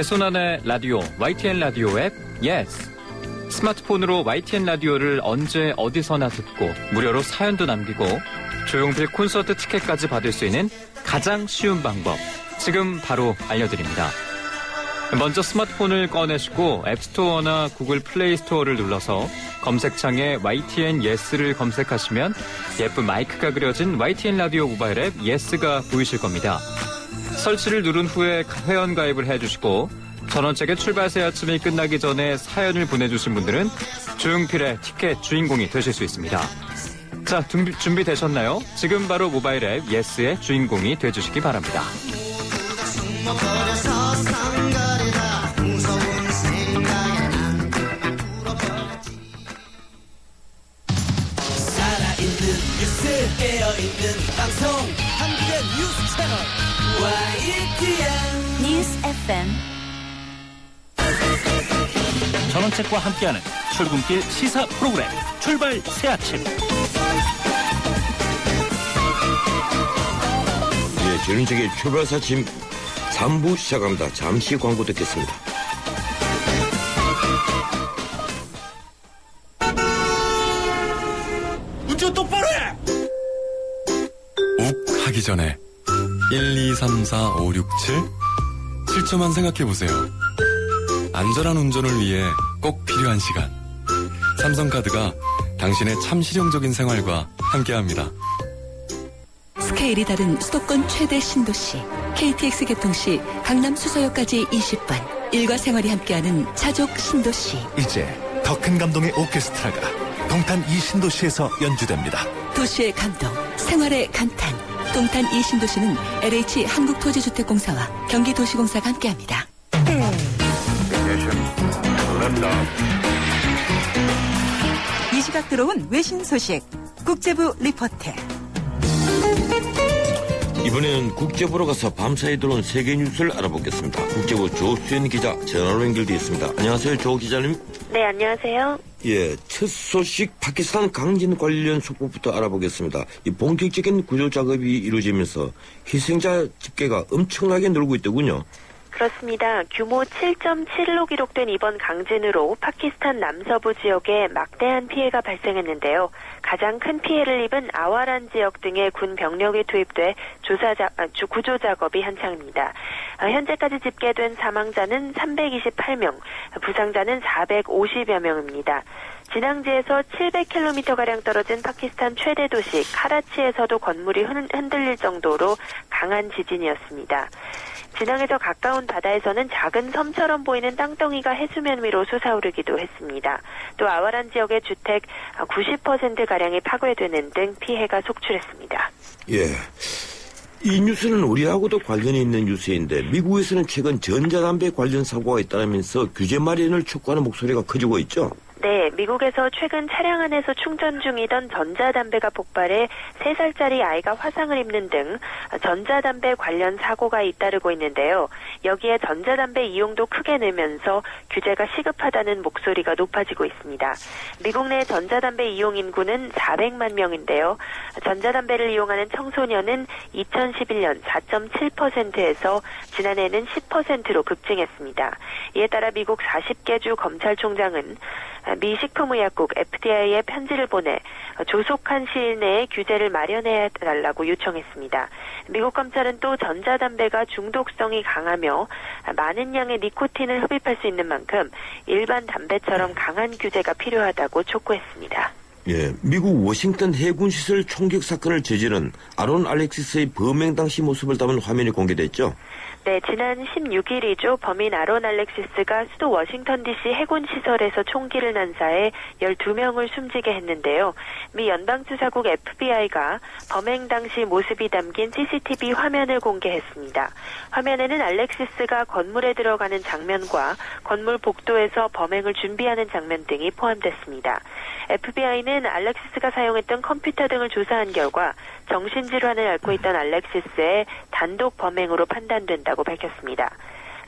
내 손 안에 라디오, YTN 라디오 앱, 예스. 스마트폰으로 YTN 라디오를 언제 어디서나 듣고 무료로 사연도 남기고 조용필 콘서트 티켓까지 받을 수 있는 가장 쉬운 방법, 지금 바로 알려드립니다. 먼저 스마트폰을 꺼내시고 앱스토어나 구글 플레이 스토어를 눌러서 검색창에 YTN 예스를 검색하시면 예쁜 마이크가 그려진 YTN 라디오 모바일 앱 예스가 보이실 겁니다. 설치를 누른 후에 회원 가입을 해주시고 전원책의 출발새 아침이 끝나기 전에 사연을 보내주신 분들은 조용필의 티켓 주인공이 되실 수 있습니다. 자, 준비되셨나요? 지금 바로 모바일 앱 예스의 주인공이 돼주시기 바랍니다. 살아있는 뉴스 깨어있는 방송 한국의 뉴스 채널 YTN 뉴스 FM 전원책과 함께하는 출근길 시사 프로그램 출발 새아침. 예, 전원책의 출발 새아침 3부 시작합니다. 잠시 광고 듣겠습니다. 운전 똑바로 해! 욱 하기 전에 1, 2, 3, 4, 5, 6, 7 7초만 생각해보세요. 안전한 운전을 위해 꼭 필요한 시간. 삼성카드가 당신의 참 실용적인 생활과 함께합니다. 스케일이 다른 수도권 최대 신도시 KTX 개통 시 강남 수서역까지 20분. 일과 생활이 함께하는 자족 신도시. 이제 더 큰 감동의 오케스트라가 동탄 이 신도시에서 연주됩니다. 도시의 감동, 생활의 감탄. 동탄 이 신도시는 LH 한국토지주택공사와 경기도시공사가 함께합니다. 이 시각 들어온 외신 소식 국제부 리포트. 이번에는 국제부로 가서 밤사이 들어온 세계 뉴스를 알아보겠습니다. 국제부 조수연 기자 전화로 연결되어 있습니다. 안녕하세요, 조 기자님. 네, 안녕하세요. 예, 첫 소식 파키스탄 강진 관련 속보부터 알아보겠습니다. 이 본격적인 구조 작업이 이루어지면서 희생자 집계가 엄청나게 늘고 있더군요. 그렇습니다. 규모 7.7로 기록된 이번 강진으로 파키스탄 남서부 지역에 막대한 피해가 발생했는데요. 가장 큰 피해를 입은 아와란 지역 등의 군 병력이 투입돼 구조 작업이 한창입니다. 현재까지 집계된 사망자는 328명, 부상자는 450여 명입니다. 진앙지에서 700km가량 떨어진 파키스탄 최대 도시 카라치에서도 건물이 흔들릴 정도로 강한 지진이었습니다. 진앙에서 가까운 바다에서는 작은 섬처럼 보이는 땅덩이가 해수면 위로 솟아오르기도 했습니다. 또 아와란 지역의 주택 90%가량이 파괴되는 등 피해가 속출했습니다. 예, 이 뉴스는 우리하고도 관련이 있는 뉴스인데 미국에서는 최근 전자담배 관련 사고가 잇따르면서 규제 마련을 촉구하는 목소리가 커지고 있죠. 네, 미국에서 최근 차량 안에서 충전 중이던 전자담배가 폭발해 3살짜리 아이가 화상을 입는 등 전자담배 관련 사고가 잇따르고 있는데요. 여기에 전자담배 이용도 크게 늘면서 규제가 시급하다는 목소리가 높아지고 있습니다. 미국 내 전자담배 이용 인구는 400만 명인데요. 전자담배를 이용하는 청소년은 2011년 4.7%에서 지난해에는 10%로 급증했습니다. 이에 따라 미국 40개 주 검찰총장은 미 식품의약국 FDA에 편지를 보내 조속한 시일 내에 규제를 마련해야 달라고 요청했습니다. 미국 검찰은 또 전자담배가 중독성이 강하며 많은 양의 니코틴을 흡입할 수 있는 만큼 일반 담배처럼 강한 규제가 필요하다고 촉구했습니다. 예, 미국 워싱턴 해군시설 총격 사건을 저지른 아론 알렉시스의 범행 당시 모습을 담은 화면이 공개됐죠? 네, 지난 16일이죠. 범인 아론 알렉시스가 수도 워싱턴 DC 해군시설에서 총기를 난사해 12명을 숨지게 했는데요. 미 연방수사국 FBI가 범행 당시 모습이 담긴 CCTV 화면을 공개했습니다. 화면에는 알렉시스가 건물에 들어가는 장면과 건물 복도에서 범행을 준비하는 장면 등이 포함됐습니다. FBI는 알렉시스가 사용했던 컴퓨터 등을 조사한 결과 정신질환을 앓고 있던 알렉시스의 단독 범행으로 판단된다고 밝혔습니다.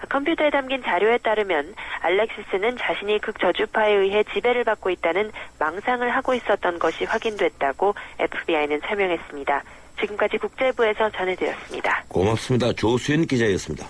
컴퓨터에 담긴 자료에 따르면 알렉시스는 자신이 극저주파에 의해 지배를 받고 있다는 망상을 하고 있었던 것이 확인됐다고 FBI는 설명했습니다. 지금까지 국제부에서 전해드렸습니다. 고맙습니다. 조수연 기자였습니다.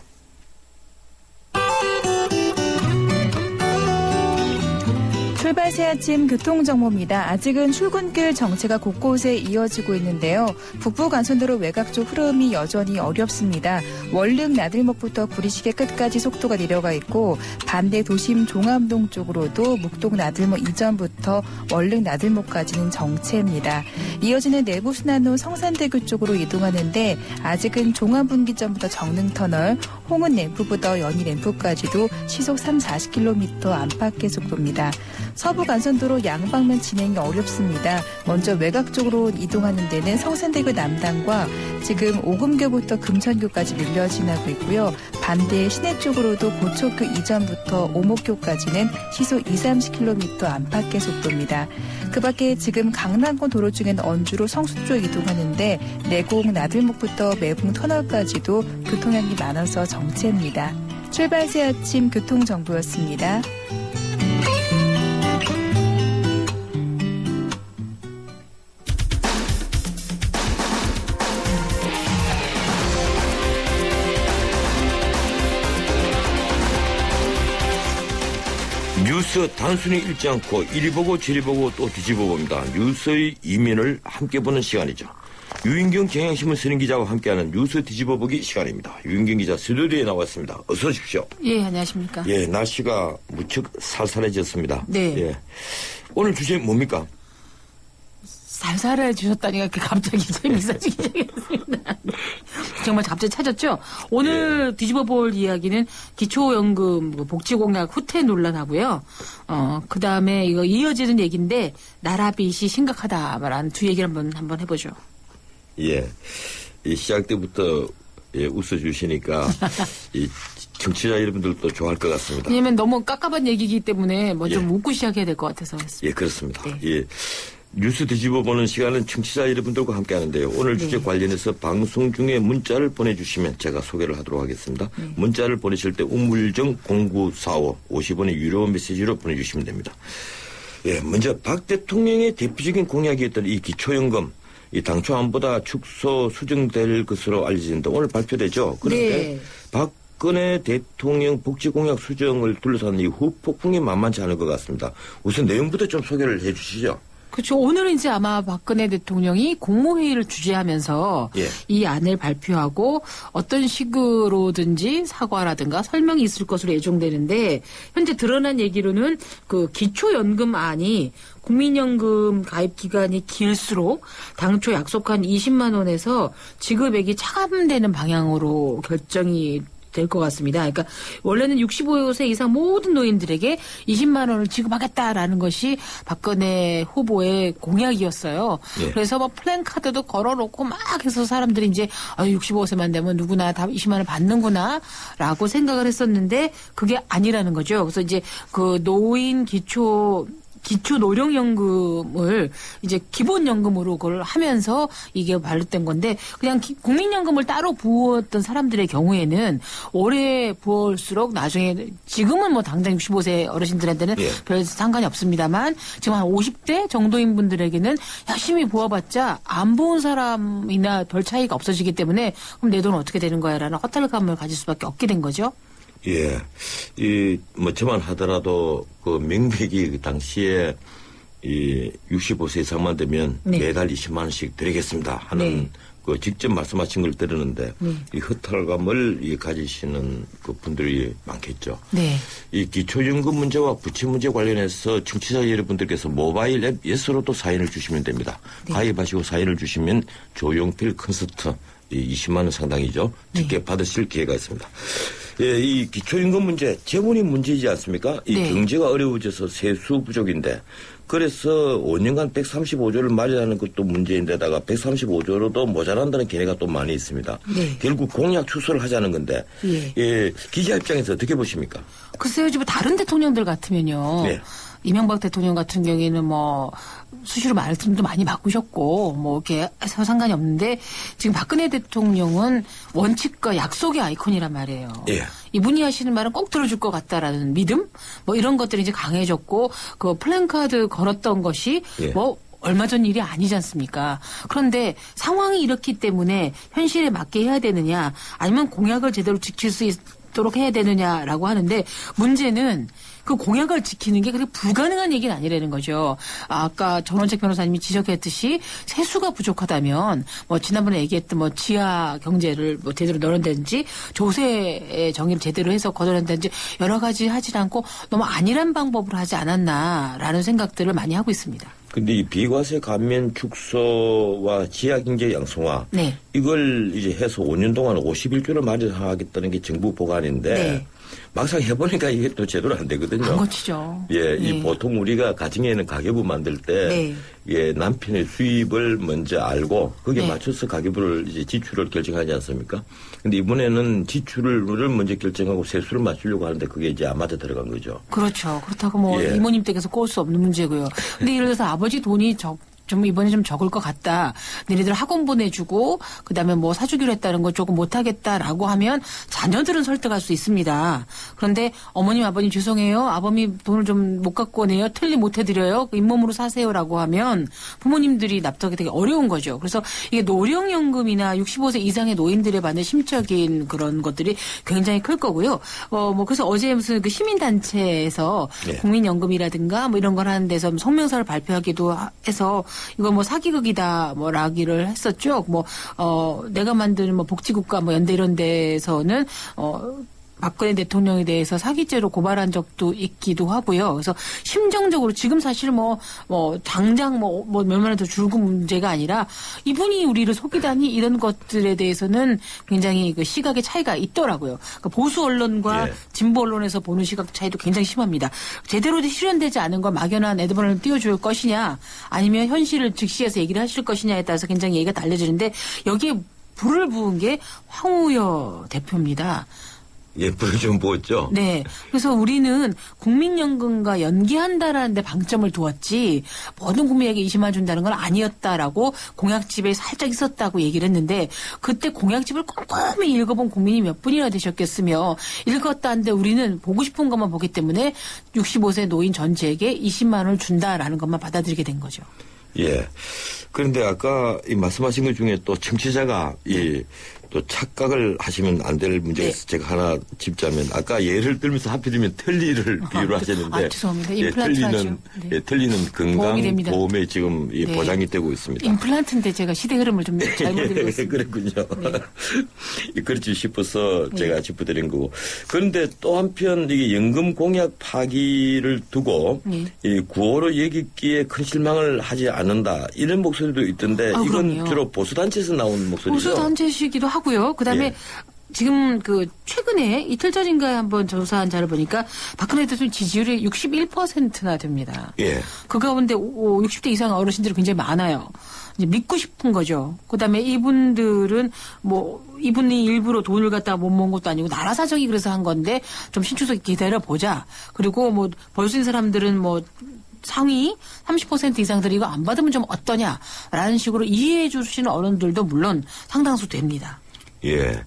출발 새 아침 교통정보입니다. 아직은 출근길 정체가 곳곳에 이어지고 있는데요. 북부간선도로 외곽 쪽 흐름이 여전히 어렵습니다. 월릉 나들목부터 구리시계 끝까지 속도가 내려가 있고 반대 도심 종암동 쪽으로도 묵동 나들목 이전부터 월릉 나들목까지는 정체입니다. 이어지는 내부순환로 성산대교 쪽으로 이동하는데 아직은 종암분기점부터 정릉터널, 홍은램프부터 연희램프까지도 시속 3-40km 안팎의 속도입니다. 서부간선도로 양방면 진행이 어렵습니다. 먼저 외곽 쪽으로 이동하는 데는 성산대교 남단과 지금 오금교부터 금천교까지 밀려 지나고 있고요. 반대 시내 쪽으로도 고척교 이전부터 오목교까지는 시속 2-30km 안팎의 속도입니다. 그 밖에 지금 강남권 도로 중엔 언주로 성수 쪽 이동하는데 내곡 나들목부터 매봉 터널까지도 교통량이 많아서 정체입니다. 출발 새 아침 교통정보였습니다. 뉴스 단순히 읽지 않고 이리 보고 저리 보고 또 뒤집어 봅니다. 뉴스의 이면을 함께 보는 시간이죠. 유인경 경향신문 선임 기자와 함께하는 뉴스 뒤집어 보기 시간입니다. 유인경 기자 스튜디오에 나왔습니다. 어서 오십시오. 예, 안녕하십니까. 예, 날씨가 무척 살살해졌습니다. 네. 예. 오늘 주제 뭡니까? 살살해주셨다니까 갑자기 재미있어지기 시작했습니다. 정말 갑자기 찾았죠? 오늘 뒤집어 볼 이야기는 기초연금 복지공약 후퇴 논란하고요. 그 다음에 이거 이어지는 얘기인데 나라빚이 심각하다라는 두 얘기를 한번 해보죠. 예. 이 시작 때부터 예, 웃어주시니까 이 청취자 여러분들도 좋아할 것 같습니다. 왜냐면 너무 깝깝한 얘기이기 때문에 먼저 예. 웃고 시작해야 될 것 같아서 그랬습니다. 예, 그렇습니다. 네. 예. 뉴스 뒤집어보는 시간은 청취자 여러분들과 함께 하는데요. 오늘 주제 네. 관련해서 방송 중에 문자를 보내주시면 제가 소개를 하도록 하겠습니다. 네. 문자를 보내실 때 우물정 0945 50원의 유료 메시지로 보내주시면 됩니다. 예, 먼저 박 대통령의 대표적인 공약이었던 이 기초연금, 이 당초 안보다 축소 수정될 것으로 알려진다. 오늘 발표되죠. 그런데 네. 박근혜 대통령 복지공약 수정을 둘러싼 이 후폭풍이 만만치 않을 것 같습니다. 우선 내용부터 좀 소개를 해 주시죠. 그렇죠. 오늘은 이제 아마 박근혜 대통령이 국무회의를 주재하면서 예. 이 안을 발표하고 어떤 식으로든지 사과라든가 설명이 있을 것으로 예정되는데 현재 드러난 얘기로는 그 기초연금안이 국민연금 가입 기간이 길수록 당초 약속한 20만 원에서 지급액이 차감되는 방향으로 결정이 될 것 같습니다. 그러니까 원래는 65세 이상 모든 노인들에게 20만 원을 지급하겠다라는 것이 박근혜 후보의 공약이었어요. 예. 그래서 뭐 플랜카드도 걸어놓고 막 해서 사람들이 이제 65세만 되면 누구나 다 20만 원을 받는구나라고 생각을 했었는데 그게 아니라는 거죠. 그래서 이제 그 노인 기초 노령연금을 이제 기본연금으로 그걸 하면서 이게 발효된 건데 그냥 국민연금을 따로 부었던 사람들의 경우에는 오래 부을수록 나중에 지금은 뭐 당장 65세 어르신들한테는 예. 별 상관이 없습니다만 지금 한 50대 정도인 분들에게는 열심히 부어봤자 안 부은 사람이나 별 차이가 없어지기 때문에 그럼 내 돈은 어떻게 되는 거야라는 허탈감을 가질 수밖에 없게 된 거죠. 예. 뭐, 저만 하더라도, 그, 명백이 그 당시에, 65세 이상만 되면 네. 매달 20만원씩 드리겠습니다 하는, 네. 그, 직접 말씀하신 걸 들었는데, 이 허탈감을 가지시는 그 분들이 많겠죠. 네. 이 기초연금 문제와 부채 문제 관련해서 청취자 여러분들께서 모바일 앱 예스로도 사연을 주시면 됩니다. 네. 가입하시고 사연을 주시면 조용필 콘서트, 20만원 상당이죠. 직계 네. 받으실 기회가 있습니다. 예, 이 기초임금 문제, 재본이 문제이지 않습니까? 이 네. 경제가 어려워져서 세수 부족인데, 그래서 5년간 135조를 마련하는 것도 문제인데다가 135조로도 모자란다는 견해가 또 많이 있습니다. 네. 결국 공약 축소를 하자는 건데, 예. 기자 입장에서 어떻게 보십니까? 글쎄요, 지금 다른 대통령들 같으면요. 네. 이명박 대통령 같은 경우에는 뭐 수시로 말씀도 많이 바꾸셨고 뭐 이렇게 해서 상관이 없는데 지금 박근혜 대통령은 원칙과 약속의 아이콘이란 말이에요. 예. 이분이 하시는 말은 꼭 들어줄 것 같다라는 믿음 뭐 이런 것들이 이제 강해졌고 그 플랜카드 걸었던 것이 예. 뭐 얼마 전 일이 아니지 않습니까? 그런데 상황이 이렇기 때문에 현실에 맞게 해야 되느냐 아니면 공약을 제대로 지킬 수 있도록 해야 되느냐라고 하는데 문제는 그 공약을 지키는 게 그렇게 불가능한 얘기는 아니라는 거죠. 아까 전원책 변호사님이 지적했듯이 세수가 부족하다면 뭐 지난번에 얘기했던 뭐 지하 경제를 뭐 제대로 넣는다든지 조세의 정의를 제대로 해서 걷어낸다든지 여러 가지 하지 않고 너무 안일한 방법으로 하지 않았나라는 생각들을 많이 하고 있습니다. 근데 이 비과세 감면 축소와 지하경제 양성화 네. 이걸 이제 해서 5년 동안 51조를 마련하겠다는 게 정부 보관인데 네. 막상 해보니까 이게 또 제대로 안 되거든요. 안 거치죠. 예, 네. 이 보통 우리가 가정에는 가계부 만들 때 네. 예, 남편의 수입을 먼저 알고 거기에 네. 맞춰서 가계부를 이제 지출을 결정하지 않습니까? 근데 이번에는 지출을 먼저 결정하고 세수를 맞추려고 하는데 그게 이제 안 맞아 들어간 거죠. 그렇죠. 그렇다고 뭐 예. 이모님 댁에서 꼬을 수 없는 문제고요. 근데 예를 들어서 아버지 돈이 좀 이번에 좀 적을 것 같다. 너희들 학원 보내주고 그다음에 뭐 사주기로 했다는 거 조금 못하겠다라고 하면 자녀들은 설득할 수 있습니다. 그런데 어머님 아버님 죄송해요. 아버님 돈을 좀 못 갖고 오네요. 틀리 못 해드려요. 잇몸으로 사세요라고 하면 부모님들이 납득하기 되게 어려운 거죠. 그래서 이게 노령연금이나 65세 이상의 노인들에 받는 심적인 그런 것들이 굉장히 클 거고요. 뭐 그래서 어제 무슨 그 시민단체에서 네. 국민연금이라든가 뭐 이런 걸 하는 데서 성명서를 발표하기도 해서 이거 뭐 사기극이다 뭐 라기를 했었죠. 내가 만드는 뭐 복지국가 뭐 연대 이런 데서는 박근혜 대통령에 대해서 사기죄로 고발한 적도 있기도 하고요. 그래서 심정적으로 지금 사실 당장 몇만 원 더 줄고 문제가 아니라 이분이 우리를 속이다니 이런 것들에 대해서는 굉장히 그 시각의 차이가 있더라고요. 그러니까 보수 언론과 예. 진보 언론에서 보는 시각 차이도 굉장히 심합니다. 제대로 실현되지 않은 걸 막연한 애드번을 띄워줄 것이냐 아니면 현실을 직시해서 얘기를 하실 것이냐에 따라서 굉장히 얘기가 달라지는데 여기에 불을 부은 게 황우여 대표입니다. 예, 불을 좀 부었죠. 네. 그래서 우리는 국민연금과 연계한다라는 데 방점을 두었지 모든 국민에게 20만 원 준다는 건 아니었다라고 공약집에 살짝 있었다고 얘기를 했는데 그때 공약집을 꼼꼼히 읽어본 국민이 몇 분이나 되셨겠으며 읽었다 한데 우리는 보고 싶은 것만 보기 때문에 65세 노인 전체에게 20만 원을 준다라는 것만 받아들이게 된 거죠. 예. 그런데 아까 이 말씀하신 것 중에 또 청취자가 또 착각을 하시면 안 될 문제가 있어서 제가 하나 짚자면 아까 예를 들면서 하필이면 텔리를 비유를 하셨는데 죄송합니다. 임플란트 텔리는 건강보험에 지금 네. 보장이 되고 있습니다. 임플란트인데 제가 시대 흐름을 좀 잘못 읽고 있습니다. 그랬군요. 네. 그렇지 싶어서 제가 짚어드린 거고. 그런데 또 한편 이게 연금 공약 파기를 두고 이 구호로 얘기기에 큰 실망을 하지 않는다 이런 목소리도 있던데 이건 그럼요. 주로 보수단체에서 나온 목소리죠. 보수단체시기도 하고요. 그다음에 지금 최근에 이틀 전인가에 한번 조사한 자를 보니까 박근혜 대통령 지지율이 61%나 됩니다. 예. 그 가운데 60대 이상 어르신들이 굉장히 많아요. 이제 믿고 싶은 거죠. 그다음에 이분들은 이분이 일부러 돈을 갖다가 못 모은 것도 아니고 나라 사정이 그래서 한 건데 좀 신축해서 기다려 보자. 그리고 벌 수 있는 사람들은 상위 30% 이상들이 이거 안 받으면 좀 어떠냐라는 식으로 이해해 주시는 어른들도 물론 상당수 됩니다. 예.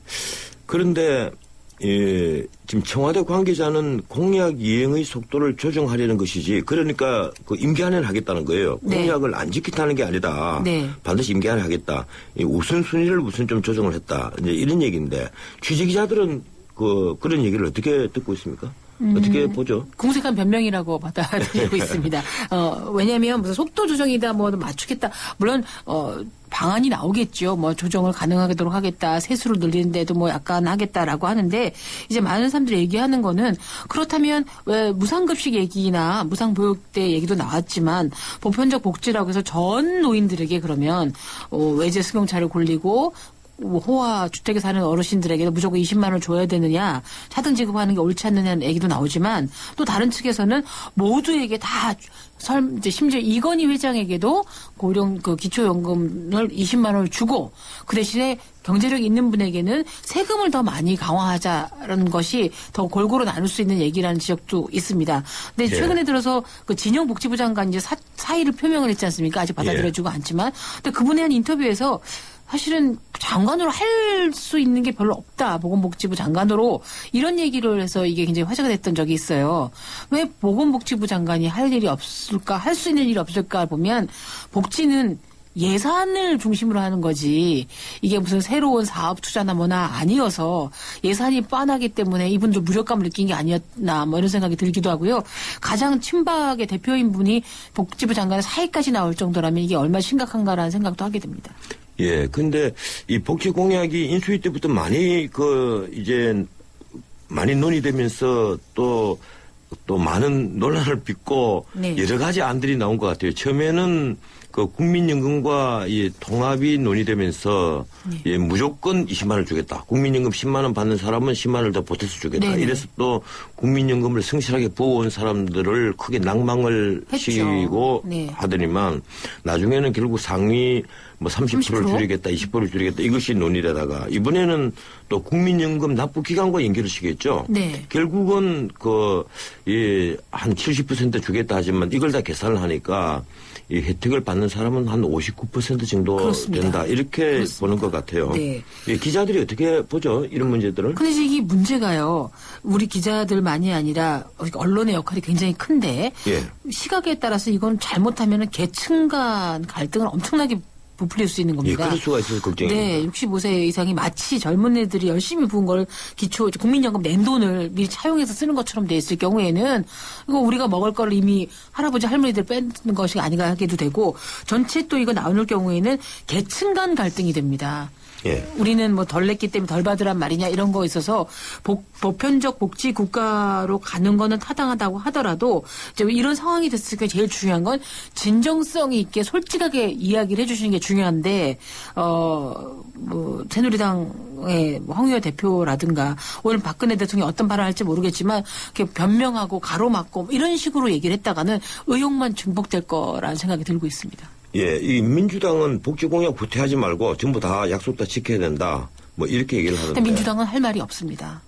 그런데 지금 청와대 관계자는 공약 이행의 속도를 조정하려는 것이지 그러니까 임기안을 하겠다는 거예요. 네. 공약을 안 지키다는 게 아니다. 네. 반드시 임기안을 하겠다. 우선순위를 우선 좀 조정을 했다. 이제 이런 얘기인데 취재기자들은 그런 얘기를 어떻게 듣고 있습니까? 어떻게 보죠? 궁색한 변명이라고 받아들이고 있습니다. 왜냐하면 무슨 속도 조정이다, 맞추겠다. 물론 방안이 나오겠죠. 조정을 가능하도록 하겠다. 세수를 늘리는데도 약간 하겠다라고 하는데 이제 많은 사람들이 얘기하는 거는 그렇다면 왜 무상급식 얘기나 무상보육대 얘기도 나왔지만 보편적 복지라고 해서 전 노인들에게 그러면 외제 승용차를 굴리고 호화 주택에 사는 어르신들에게도 무조건 20만 원을 줘야 되느냐 차등 지급하는 게 옳지 않느냐는 얘기도 나오지만 또 다른 측에서는 모두에게 다 심지어 이건희 회장에게도 고령 기초연금을 20만 원을 주고 그 대신에 경제력이 있는 분에게는 세금을 더 많이 강화하자라는 것이 더 골고루 나눌 수 있는 얘기라는 지적도 있습니다. 근데 최근에 들어서 진영 복지부 장관이 이제 사의를 표명을 했지 않습니까? 아직 받아들여지고 않지만 근데 그분이 한 인터뷰에서 사실은 장관으로 할 수 있는 게 별로 없다. 보건복지부 장관으로 이런 얘기를 해서 이게 굉장히 화제가 됐던 적이 있어요. 왜 보건복지부 장관이 할 일이 없을까? 할 수 있는 일이 없을까 보면 복지는 예산을 중심으로 하는 거지 이게 무슨 새로운 사업 투자나 뭐나 아니어서 예산이 빤하기 때문에 이분도 무력감을 느낀 게 아니었나 뭐 이런 생각이 들기도 하고요. 가장 친박의 대표인 분이 복지부 장관의 사회까지 나올 정도라면 이게 얼마나 심각한가라는 생각도 하게 됩니다. 예, 근데 이 복지 공약이 인수위 때부터 많이 이제 많이 논의되면서 또 많은 논란을 빚고 네. 여러 가지 안들이 나온 것 같아요. 처음에는 그 국민연금과 이 통합이 논의되면서 네. 예, 무조건 20만 원을 주겠다. 국민연금 10만 원 받는 사람은 10만 원을 더 보태서 주겠다. 네네. 이래서 또 국민연금을 성실하게 부어온 사람들을 크게 낭망을 했죠. 시키고 네. 하더니만 나중에는 결국 상위 뭐 30%를 30%? 줄이겠다, 20%를 줄이겠다 이것이 논의되다가 이번에는 또 국민연금 납부기간과 연결을 시켰죠. 네. 결국은 한 70% 주겠다 하지만 이걸 다 계산을 하니까 이 혜택을 받는 사람은 한 59% 정도 그렇습니다. 된다. 이렇게 그렇습니다. 보는 것 같아요. 네. 예, 기자들이 어떻게 보죠? 이런 문제들을? 근데 이제 이 문제가요. 우리 기자들만이 아니라 언론의 역할이 굉장히 큰데 예. 시각에 따라서 이건 잘못하면 계층 간 갈등을 엄청나게 부풀릴 수 있는 예, 겁니다. 그럴 수가 있어서 걱정입니다. 네, 65세 이상이 마치 젊은 애들이 열심히 부은 걸 국민연금 낸 돈을 미리 차용해서 쓰는 것처럼 돼 있을 경우에는 이거 우리가 먹을 거를 이미 할아버지 할머니들 뺏는 것이 아닌가 하기도 되고 전체 또 이거 나눌 경우에는 계층 간 갈등이 됩니다. 예. 우리는 뭐 덜 냈기 때문에 덜 받으란 말이냐 이런 거 있어서 보편적 복지 국가로 가는 거는 타당하다고 하더라도 이제 이런 상황이 됐을 때 제일 중요한 건 진정성이 있게 솔직하게 이야기를 해주시는 게 중요한데 뭐 새누리당의 황우여 대표라든가 오늘 박근혜 대통령이 어떤 발언을 할지 모르겠지만 이렇게 변명하고 가로막고 이런 식으로 얘기를 했다가는 의혹만 증폭될 거라는 생각이 들고 있습니다. 예, 이 민주당은 복지 공약 구태하지 말고 전부 다 약속 다 지켜야 된다. 뭐 이렇게 얘기를 하는데. 근데 민주당은 할 말이 없습니다.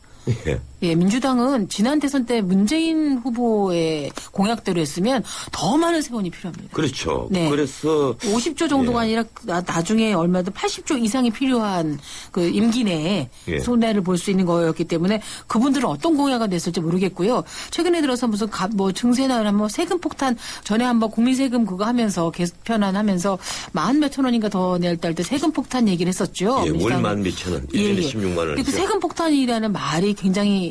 예. 예, 민주당은 지난 대선 때 문재인 후보의 공약대로 했으면 더 많은 세원이 필요합니다. 그렇죠. 네. 그래서 50조 정도가 아니라 나중에 얼마든 80조 이상이 필요한 그 임기 내에 예. 손해를 볼 수 있는 거였기 때문에 그분들은 어떤 공약을 냈을지 모르겠고요. 최근에 들어서 무슨 뭐 증세나 뭐 세금 폭탄 전에 한번 국민세금 그거 하면서 개편안하면서 40몇천 원인가 더 낼 때 세금 폭탄 얘기를 했었죠. 예, 민주당은. 월만 몇천 원, 예, 1년에 예. 16만 근데 원이죠. 그 세금 폭탄이라는 말이 굉장히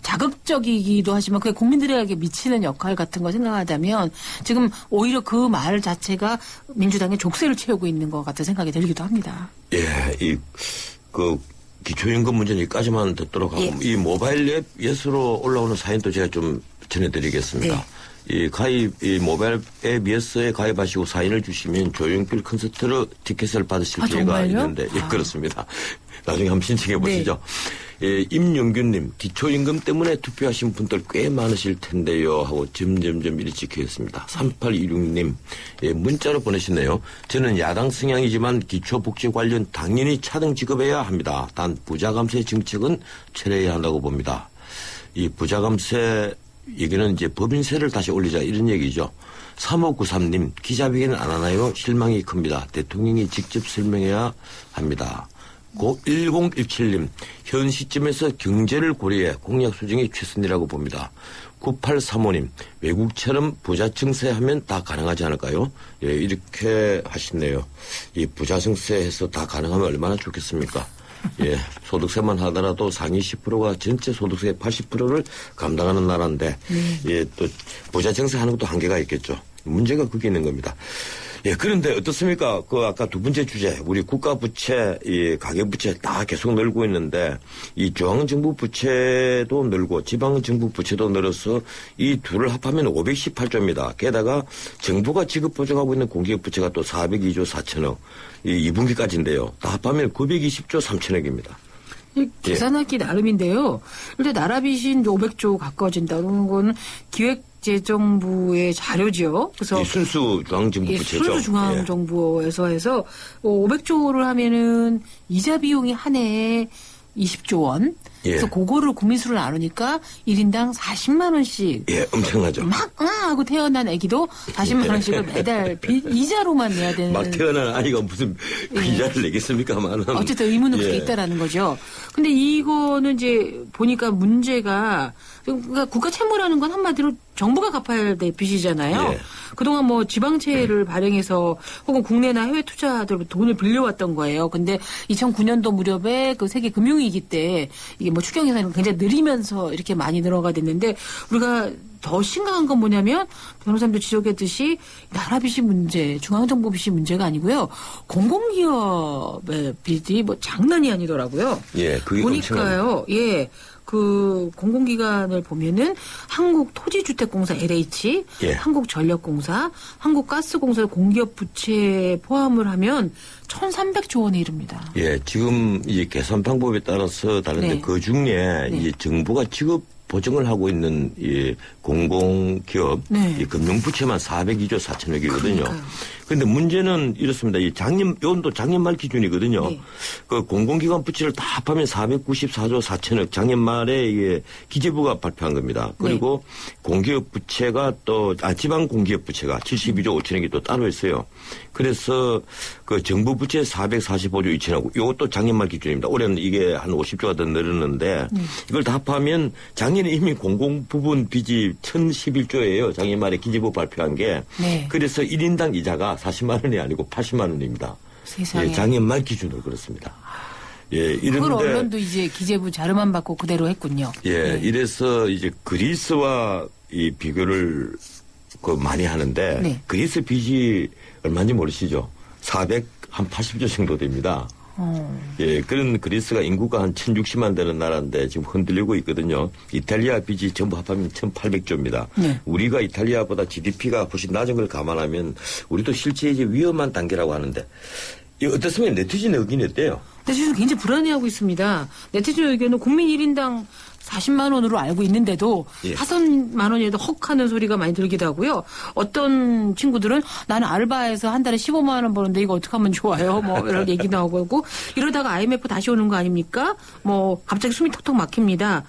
자극적이기도 하지만 그게 국민들에게 미치는 역할 같은 거 생각하자면 지금 오히려 그 말 자체가 민주당의 족쇄를 채우고 있는 것 같은 생각이 들기도 합니다. 예, 기초연금 문제는 여기까지만 듣도록 하고 예. 이 모바일 앱 예스로 올라오는 사연도 제가 좀 전해드리겠습니다. 네. 이 모바일 앱 예스에 가입하시고 사인을 주시면 조용필 콘서트로 티켓을 받으실 아, 기회가 정말요? 있는데 예, 그렇습니다. 나중에 한번 신청해 보시죠. 네. 예, 임영균님 기초임금 때문에 투표하신 분들 꽤 많으실 텐데요 하고 점점점 이렇게 찍혀있습니다. 3826님 예, 문자로 보내시네요. 저는 야당 성향이지만 기초복지 관련 당연히 차등 지급해야 합니다. 단 부자감세 정책은 철회해야 한다고 봅니다. 이 부자감세 얘기는 이제 법인세를 다시 올리자 이런 얘기죠. 3593님 기자회견 안 하나요? 실망이 큽니다. 대통령이 직접 설명해야 합니다. 1017님 현 시점에서 경제를 고려해 공약 수정이 최선이라고 봅니다. 9835님 외국처럼 부자 증세하면 다 가능하지 않을까요? 예, 이렇게 하시네요. 이 부자 증세해서 다 가능하면 얼마나 좋겠습니까? 예, 소득세만 하더라도 상위 10%가 전체 소득세의 80%를 감당하는 나라인데, 예, 또 부자 증세하는 것도 한계가 있겠죠. 문제가 거기 있는 겁니다. 예, 그런데 어떻습니까? 아까 두 번째 주제, 우리 국가 부채, 이 가계 부채 다 계속 늘고 있는데, 이 중앙정부 부채도 늘고 지방정부 부채도 늘어서 이 둘을 합하면 518조입니다. 게다가 정부가 지급 보증하고 있는 공기업 부채가 또 402조 4천억, 이 2분기까지인데요. 다 합하면 920조 3천억입니다. 계산하기 나름인데요. 일단 나라 빚인 500조 가까워진다는 건 기획재정부의 자료죠. 그래서 순수 중앙정부 부채죠. 순수 중앙정부에서 해서 500조를 하면은 이자 비용이 한 해에 20조 원. 그래서 그거를 국민수를 나누니까 1인당 40만 원씩. 예, 엄청나죠. 막 하고 태어난 아기도 40만 원씩을 매달 이자로만 내야 되는. 막 태어난 아이가 무슨 이자를 내겠습니까만. 어쨌든 의무는 그렇게 있다라는 거죠. 근데 이거는 이제 보니까 문제가 그러니까 국가 채무라는 건 한마디로 정부가 갚아야 될 빚이잖아요. 그동안 뭐 지방채를 발행해서 혹은 국내나 해외 투자자들부터 돈을 빌려왔던 거예요. 근데 2009년도 무렵에 그 세계 금융위기 때 이게 뭐 추경 예산이 굉장히 느리면서 이렇게 많이 늘어가 됐는데 우리가 더 심각한 건 뭐냐면 변호사님도 지적했듯이 나라 빚이 문제, 중앙정부 빚이 문제가 아니고요. 공공기업의 빚이 뭐 장난이 아니더라고요. 예, 그게 보니까요. 예. 그 공공기관을 보면은 한국토지주택공사 LH, 예. 한국전력공사, 한국가스공사 공기업 부채 포함을 하면 1,300조 원에 이릅니다. 예, 지금 이 계산 방법에 따라서 다른데 네. 그 중에 이 정부가 지급 보증을 하고 있는 이 공공기업 네. 이 금융부채만 402조 4천억이거든요. 그런데 문제는 이렇습니다. 이 요건도 작년 말 기준이거든요. 네. 그 공공기관 부채를 다 합하면 494조 4천억 작년 말에 이게 기재부가 발표한 겁니다. 그리고 공기업 부채가 지방 공기업 부채가 72조 5천억이 또 따로 있어요. 그래서 그 정부 부채 445조 2천억 이것도 작년 말 기준입니다. 올해는 이게 한 50조가 더 늘었는데 이걸 다 합하면 작년에 이미 공공 부분 빚이 1,011조예요. 작년 말에 기재부 발표한 게. 네. 그래서 1인당 이자가 40만 원이 아니고 80만 원입니다. 세상에. 예, 작년 말 기준으로 그렇습니다. 예, 이런데 그걸 언론도 이제 기재부 자료만 받고 그대로 했군요. 예, 이래서 이제 그리스와 이 비교를 많이 하는데 네. 그리스 빚이 얼마인지 모르시죠? 480조 정도 됩니다. 예, 그런 그리스가 인구가 한 1,060만 되는 나라인데 지금 흔들리고 있거든요. 이탈리아 빚이 전부 합하면 1,800조입니다. 네. 우리가 이탈리아보다 GDP가 훨씬 낮은 걸 감안하면 우리도 실제 이제 위험한 단계라고 하는데 이 어떻습니까? 네티즌 의견이 어때요? 네티즌 굉장히 불안해하고 있습니다. 네티즌 의견은 국민 1인당 40만 원으로 알고 있는데도 예. 5만 원이라도 헉 하는 소리가 많이 들기도 하고요. 어떤 친구들은 나는 알바해서 한 달에 15만 원 버는데 이거 어떻게 하면 좋아요? 뭐 이런 얘기도 하고 이러다가 IMF 다시 오는 거 아닙니까? 뭐 갑자기 숨이 턱턱 막힙니다.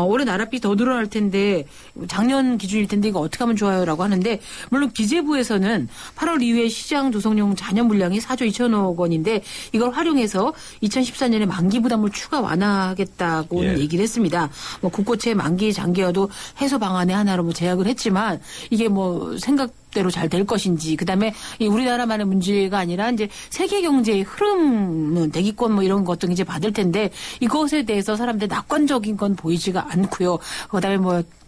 올해 나라빚 더 늘어날 텐데 작년 기준일 텐데 이거 어떻게 하면 좋아요라고 하는데 물론 기재부에서는 8월 이후에 시장 조성용 잔여 물량이 4조 2천억 원인데 이걸 활용해서 2014년에 만기 부담을 추가 완화하겠다고 예. 얘기를 했습니다. 뭐 국고채 만기 장기여도 해소 방안의 하나로 뭐 제약을 했지만 이게 뭐 생각대로 잘 될 것인지 그다음에 이 우리나라만의 문제가 아니라 이제 세계 경제의 흐름은 대기권 뭐 이런 것도 이제 받을 텐데 이것에 대해서 사람들 낙관적인 건 보이지가 않고요. 그다음에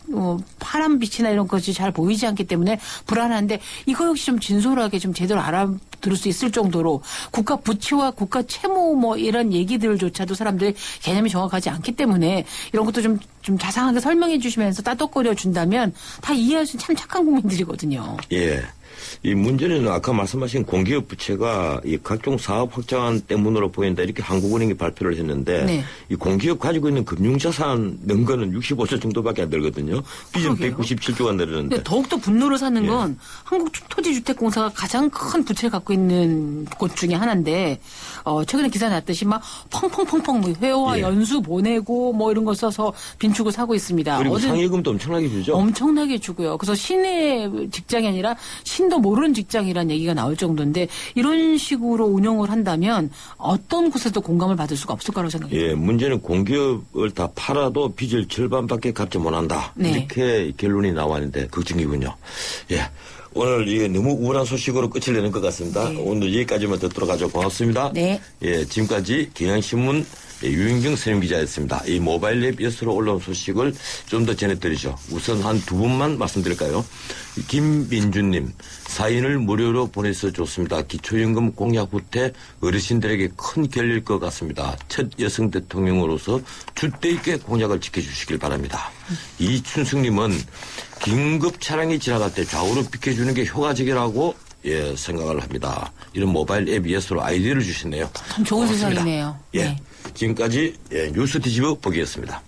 뭐 파란빛이나 이런 것이 잘 보이지 않기 때문에 불안한데 이거 역시 좀 진솔하게 좀 제대로 알아들을 수 있을 정도로 국가 부채와 국가 채무 뭐 이런 얘기들조차도 사람들이 개념이 정확하지 않기 때문에 이런 것도 좀 자상하게 설명해 주시면서 따뜻거려 준다면 다 이해할 수 있는 참 착한 국민들이거든요. 예. 이 문제는 아까 말씀하신 공기업 부채가 이 각종 사업 확장 때문으로 보인다 이렇게 한국은행이 발표를 했는데 네. 이 공기업 가지고 있는 금융자산 는 거는 65조 정도밖에 안 되거든요. 빚은 197조가 늘었는데. 근데 더욱더 분노를 사는 건 한국토지주택공사가 가장 큰 부채를 갖고 있는 곳 중에 하나인데 최근에 기사 났듯이 막 펑펑펑펑 뭐 회화 예. 연수 보내고 뭐 이런 거 써서 빈축을 사고 있습니다. 그리고 상여금도 엄청나게 주죠. 엄청나게 주고요. 그래서 신의 직장이 아니라 신도 모르는 직장이라는 얘기가 나올 정도인데 이런 식으로 운영을 한다면 어떤 곳에도 공감을 받을 수가 없을 거라고 생각해요. 예, 문제는 공기업을 다 팔아도 빚을 절반밖에 갚지 못한다. 네. 이렇게 결론이 나왔는데 걱정이군요. 예. 오늘 이게 너무 우울한 소식으로 끝을 내는 것 같습니다. 네. 오늘 여기까지만 듣도록 하죠. 고맙습니다. 네. 예, 지금까지 경향신문 유인경 선임기자였습니다. 이 모바일 앱 예스로 올라온 소식을 좀 더 전해드리죠. 우선 한 두 분만 말씀드릴까요? 김민주님, 사인을 무료로 보내서 좋습니다. 기초연금 공약 후퇴 어르신들에게 큰 결일 것 같습니다. 첫 여성 대통령으로서 줏대 있게 공약을 지켜주시길 바랍니다. 이춘숙님은 긴급 차량이 지나갈 때 좌우로 비켜주는 게 효과적이라고 생각을 합니다. 이런 모바일 앱 예스로 아이디어를 주시네요. 참 좋은 고맙습니다. 세상이네요. 예. 네. 지금까지 뉴스 뒤집어 보기였습니다.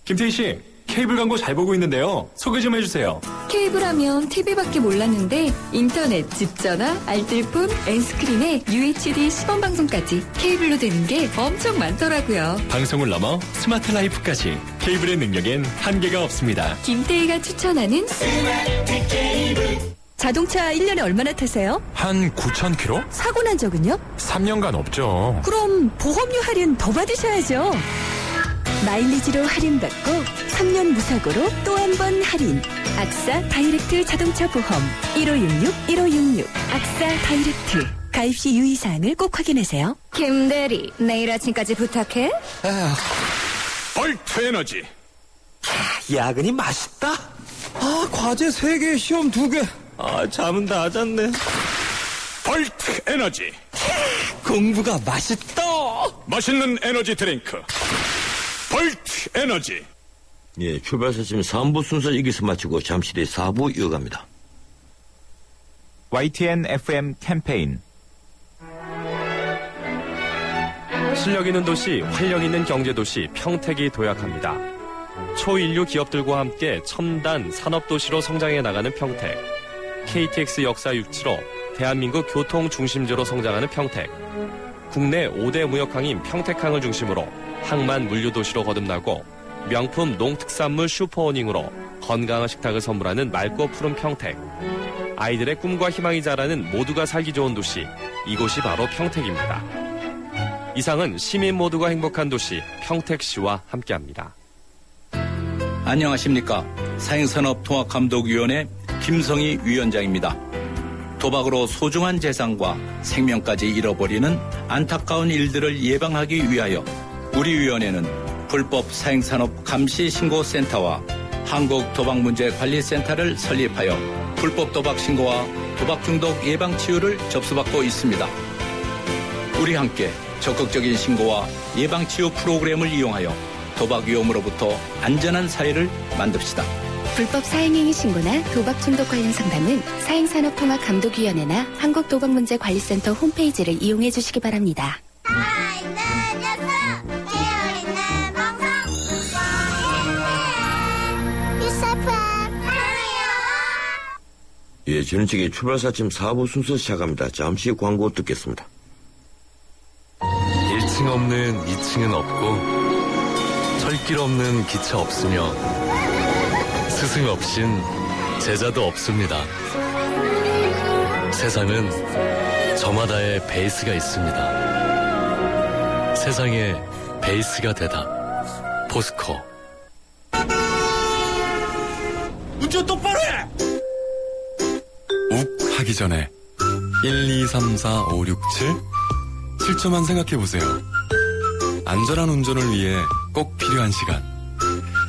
김태희 씨, 케이블 광고 잘 보고 있는데요. 소개 좀 해주세요. 케이블 하면 TV밖에 몰랐는데 인터넷, 집전화, 알뜰폰, N스크린에 UHD 시범방송까지 케이블로 되는 게 엄청 많더라고요. 방송을 넘어 스마트 라이프까지 케이블의 능력엔 한계가 없습니다. 김태희가 추천하는 스마트 케이블. 자동차 1년에 얼마나 타세요? 한 9,000km? 사고 난 적은요? 3년간 없죠. 그럼 보험료 할인 더 받으셔야죠. 마일리지로 할인받고 3년 무사고로 또 한 번 할인. 악사 다이렉트 자동차 보험 1566-1566 악사 다이렉트. 가입 시 유의사항을 꼭 확인하세요. 김대리, 내일 아침까지 부탁해. 볼트 에너지. 야근이 맛있다. 과제 3개, 시험 2개. 잠은 다 잤네. 볼트 에너지. 공부가 맛있다. 맛있는 에너지 드링크. 볼트 에너지. 예, 출발사심 3부 순서 여기서 마치고 잠시 뒤에 4부 이어갑니다. YTN FM 캠페인 실력 있는 도시, 활력 있는 경제도시 평택이 도약합니다. 초인류 기업들과 함께 첨단 산업도시로 성장해 나가는 평택. KTX 역사 유치로 대한민국 교통 중심지로 성장하는 평택. 국내 5대 무역항인 평택항을 중심으로 항만 물류도시로 거듭나고 명품 농특산물 슈퍼어닝으로 건강한 식탁을 선물하는 맑고 푸른 평택. 아이들의 꿈과 희망이 자라는 모두가 살기 좋은 도시, 이곳이 바로 평택입니다. 이상은 시민 모두가 행복한 도시 평택시와 함께합니다. 안녕하십니까. 사행산업통합감독위원회 김성희 위원장입니다. 도박으로 소중한 재산과 생명까지 잃어버리는 안타까운 일들을 예방하기 위하여 우리 위원회는 불법 사행산업 감시신고센터와 한국도박문제관리센터를 설립하여 불법 도박 신고와 도박 중독 예방 치유를 접수받고 있습니다. 우리 함께 적극적인 신고와 예방 치유 프로그램을 이용하여 도박 위험으로부터 안전한 사회를 만듭시다. 불법 사행행위 신고나 도박 중독 관련 상담은 사행산업통합감독위원회나 한국도박문제관리센터 홈페이지를 이용해 주시기 바랍니다. 예, 전원책의 출발사침 4부 순서 시작합니다. 잠시 광고 듣겠습니다. 1층 없는 2층은 없고 철길 없는 기차 없으며 스승 없인 제자도 없습니다. 세상은 저마다의 베이스가 있습니다. 세상에 베이스가 되다. 포스코. 운전 똑바로 해! 욱 하기 전에 1, 2, 3, 4, 5, 6, 7 7초만 생각해보세요. 안전한 운전을 위해 꼭 필요한 시간.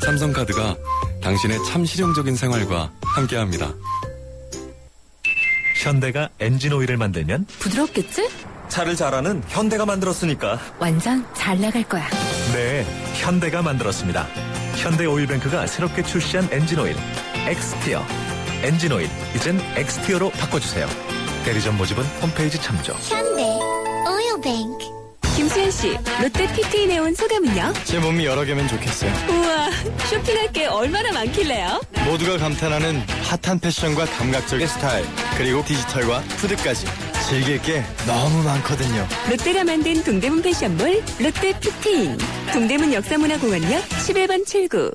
삼성카드가 당신의 참 실용적인 생활과 함께합니다. 현대가 엔진오일을 만들면 부드럽겠지? 차를 잘하는 현대가 만들었으니까. 완전 잘 나갈 거야. 네, 현대가 만들었습니다. 현대오일뱅크가 새롭게 출시한 엔진오일 엑스티어. 엔진오일, 이젠 엑스티어로 바꿔주세요. 대리점 모집은 홈페이지 참조. 현대 오일뱅크. 김수현 씨, 롯데 PT인에 온 소감은요? 제 몸이 여러 개면 좋겠어요. 우와, 쇼핑할 게 얼마나 많길래요? 모두가 감탄하는 핫한 패션과 감각적인 스타일, 그리고 디지털과 푸드까지 즐길 게 너무 많거든요. 롯데가 만든 동대문 패션몰 롯데 PT인. 동대문 역사문화공원역 11번 출구.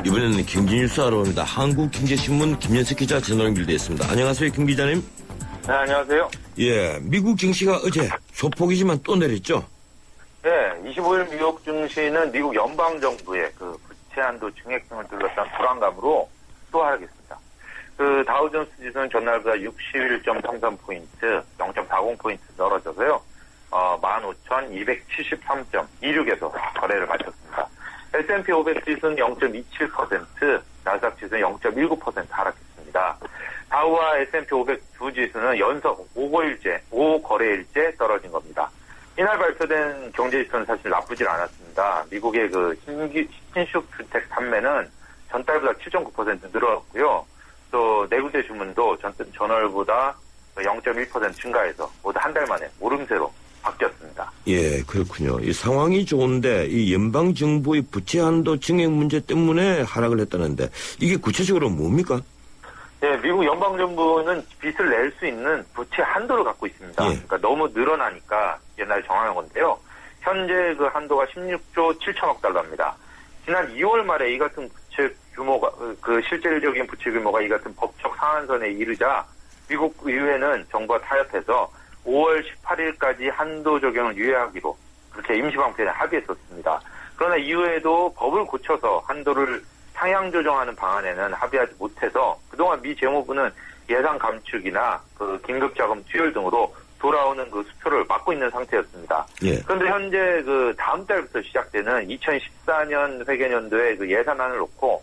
이번에는 경제뉴스 알아봅니다. 한국경제신문 김현석 기자 전화 연결되어 있습니다. 안녕하세요, 김 기자님. 네, 안녕하세요. 예, 미국 증시가 어제 소폭이지만 또 내렸죠? 네, 25일 뉴욕 증시는 미국 연방정부의 그 부채 한도 증액성을 둘러싼 불안감으로 또 하락했습니다. 그 다우존스 지수는 전날보다 61.33포인트, 0.40포인트 떨어져서요. 15,273.26에서 거래를 마쳤습니다. S&P 500 지수는 0.27%, 나스닥 지수는 0.19% 하락했습니다. 다우와 S&P 500 두 지수는 연속 5거래일째 떨어진 겁니다. 이날 발표된 경제지수는 사실 나쁘질 않았습니다. 미국의 그 신축 주택 판매는 전달보다 7.9% 늘어났고요. 또 내구재 주문도 전월보다 0.1% 증가해서 모두 한 달 만에 오름세로 바뀌었습니다. 예, 그렇군요. 이 상황이 좋은데 이 연방 정부의 부채 한도 증액 문제 때문에 하락을 했다는데 이게 구체적으로 뭡니까? 네, 미국 연방 정부는 빚을 낼 수 있는 부채 한도를 갖고 있습니다. 예. 그러니까 너무 늘어나니까 옛날에 정한 건데요. 현재 그 한도가 16조 7천억 달러입니다. 지난 2월 말에 이 같은 부채 규모가 그 실질적인 부채 규모가 이 같은 법적 상한선에 이르자 미국 의회는 정부와 타협해서 5월 18일까지 한도 적용을 유예하기로 그렇게 임시방편에 합의했었습니다. 그러나 이후에도 법을 고쳐서 한도를 상향 조정하는 방안에는 합의하지 못해서 그동안 미 재무부는 예산 감축이나 그 긴급자금 투여율 등으로 돌아오는 그 수표를 막고 있는 상태였습니다. 예. 그런데 현재 그 다음 달부터 시작되는 2014년 회계년도에 그 예산안을 놓고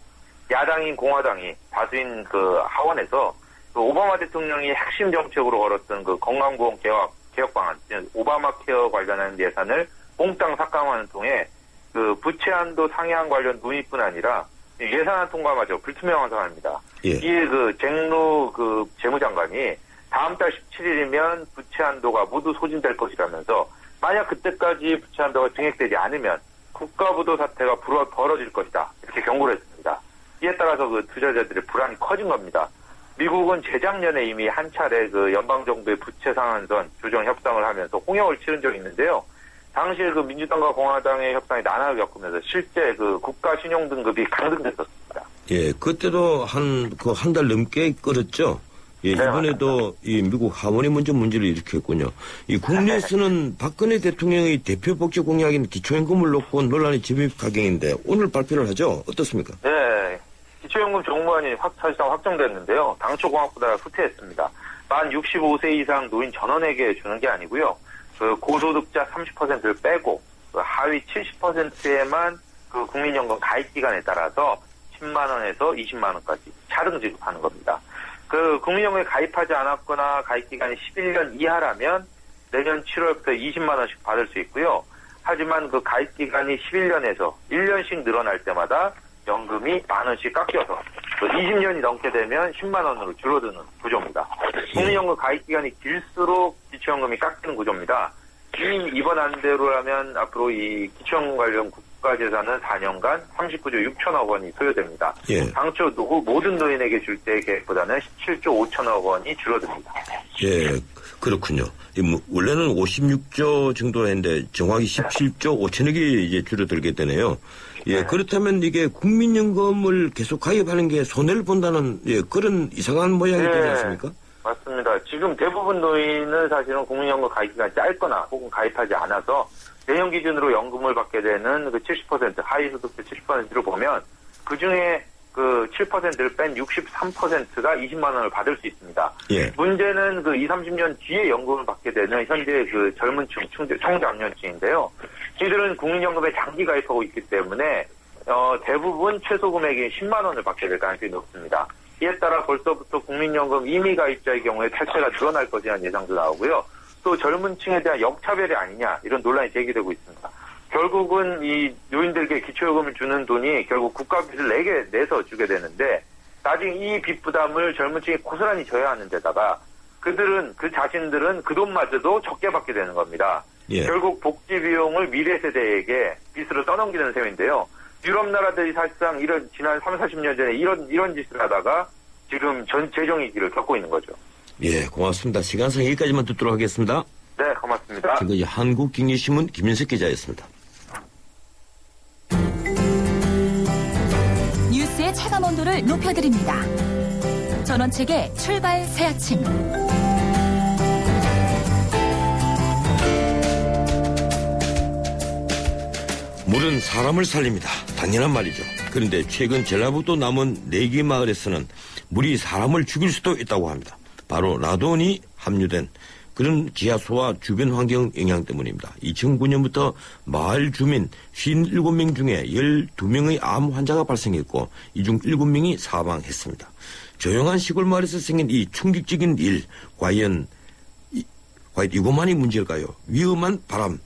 야당인 공화당이 다수인 그 하원에서 그 오바마 대통령이 핵심 정책으로 걸었던 그 건강보험 개혁 방안, 오바마 케어 관련한 예산을 몽땅 삭감하는 통해 그 부채 한도 상향 관련 논의뿐 아니라 예산안 통과마저 불투명한 상황입니다. 예. 이에 그 잭루 그 재무장관이 다음 달 17일이면 부채 한도가 모두 소진될 것이라면서 만약 그때까지 부채 한도가 증액되지 않으면 국가부도 사태가 벌어질 것이다. 이렇게 경고를 했습니다. 이에 따라서 그 투자자들의 불안이 커진 겁니다. 미국은 재작년에 이미 한 차례 그 연방정부의 부채 상한선 조정 협상을 하면서 홍역을 치른 적이 있는데요. 당시에 그 민주당과 공화당의 협상이 난항을 겪으면서 실제 그 국가 신용 등급이 강등됐었습니다. 예, 그때도 한 달 넘게 끌었죠. 예, 네, 이번에도 이 미국 하원이 먼저 문제를 일으켰군요. 이 국내에서는 박근혜 대통령의 대표 복지 공약인 기초연금을 놓고 논란이 집입가경인데 오늘 발표를 하죠. 어떻습니까? 네, 기초연금 정무안이 사실상 확정됐는데요. 당초 공약보다 후퇴했습니다. 만 65세 이상 노인 전원에게 주는 게 아니고요. 그 고소득자 30%를 빼고 그 하위 70%에만 그 국민연금 가입 기간에 따라서 10만 원에서 20만 원까지 차등 지급하는 겁니다. 그 국민연금에 가입하지 않았거나 가입 기간이 11년 이하라면 내년 7월부터 20만 원씩 받을 수 있고요. 하지만 그 가입 기간이 11년에서 1년씩 늘어날 때마다 연금이 만 원씩 깎여서 20년이 넘게 되면 10만 원으로 줄어드는 구조입니다. 국민연금 가입 기간이 길수록 기초연금이 깎이는 구조입니다. 이번 안대로라면 앞으로 이 기초연금 관련 국가재산은 4년간 39조 6천억 원이 소요됩니다. 예. 당초 모든 노인에게 줄 때 계획보다는 17조 5천억 원이 줄어듭니다. 예, 그렇군요. 원래는 56조 정도 했는데 정확히 17조 5천억이 이제 줄어들게 되네요. 예, 그렇다면 이게 국민연금을 계속 가입하는 게 손해를 본다는 그런 이상한 모양이 되지 않습니까? 맞습니다. 지금 대부분 노인은 사실은 국민연금 가입 기간이 짧거나 혹은 가입하지 않아서 내년 기준으로 연금을 받게 되는 그 70% 하위 소득자 70%를 보면 그 중에 그 7%를 뺀 63%가 20만 원을 받을 수 있습니다. 예. 문제는 그 20, 30년 뒤에 연금을 받게 되는 현재 그 젊은 층, 청장년층인데요. 이들은 국민연금에 장기 가입하고 있기 때문에 대부분 최소 금액이 10만 원을 받게 될 가능성이 높습니다. 이에 따라 벌써부터 국민연금 임의 가입자의 경우에 탈세가 늘어날 것이라는 예상도 나오고요. 또 젊은 층에 대한 역차별이 아니냐 이런 논란이 제기되고 있습니다. 결국은 이 노인들에게 기초요금을 주는 돈이 결국 국가빚을 내서 주게 되는데 나중에 이 빚 부담을 젊은 층이 고스란히 져야 하는 데다가 그 자신들은 그 돈마저도 적게 받게 되는 겁니다. 예. 결국 복지 비용을 미래 세대에게 빚으로 떠넘기는 셈인데요. 유럽 나라들이 사실상 지난 3, 40년 전에 이런 짓을 하다가 지금 재정위기를 겪고 있는 거죠. 예, 고맙습니다. 시간상 여기까지만 듣도록 하겠습니다. 네, 고맙습니다. 지금까지 한국경제신문 김윤석 기자였습니다. 뉴스의 체감 온도를 높여드립니다. 전원책의 출발 새 아침. 물은 사람을 살립니다. 당연한 말이죠. 그런데 최근 전라북도 남원 내기 마을에서는 물이 사람을 죽일 수도 있다고 합니다. 바로 라돈이 함유된 그런 지하수와 주변 환경 영향 때문입니다. 2009년부터 마을 주민 57명 중에 12명의 암 환자가 발생했고 이 중 7명이 사망했습니다. 조용한 시골 마을에서 생긴 이 충격적인 일, 과연 이것만이 문제일까요? 위험한 바람,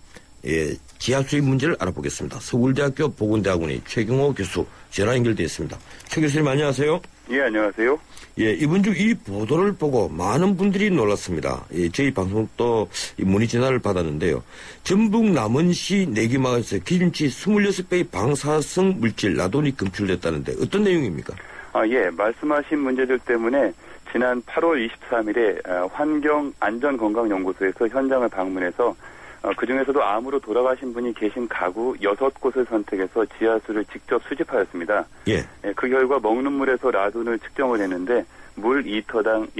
지하수의 문제를 알아보겠습니다. 서울대학교 보건대학원의 최경호 교수 전화 연결되어 있습니다. 최 교수님 안녕하세요. 예, 안녕하세요. 예, 이번 주 이 보도를 보고 많은 분들이 놀랐습니다. 예, 저희 방송도 문의 전화를 받았는데요. 전북 남원시 내기마을에서 기준치 26배의 방사성 물질 라돈이 검출됐다는데 어떤 내용입니까? 예, 말씀하신 문제들 때문에 지난 8월 23일에 환경안전건강연구소에서 현장을 방문해서 그중에서도 암으로 돌아가신 분이 계신 가구 6곳을 선택해서 지하수를 직접 수집하였습니다. 예. 그 결과 먹는 물에서 라돈을 측정을 했는데 물 1리터당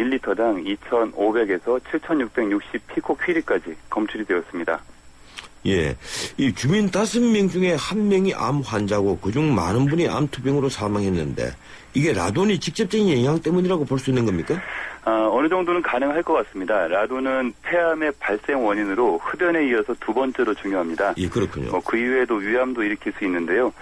2,500에서 7,660 피코퀴리까지 검출이 되었습니다. 예. 이 주민 5명 중에 1명이 암 환자고 그중 많은 분이 암투병으로 사망했는데 이게 라돈이 직접적인 영향 때문이라고 볼 수 있는 겁니까? 어느 정도는 가능할 것 같습니다. 라돈은 폐암의 발생 원인으로 흡연에 이어서 두 번째로 중요합니다. 예, 그렇군요. 그 이외에도 위암도 일으킬 수 있는데요.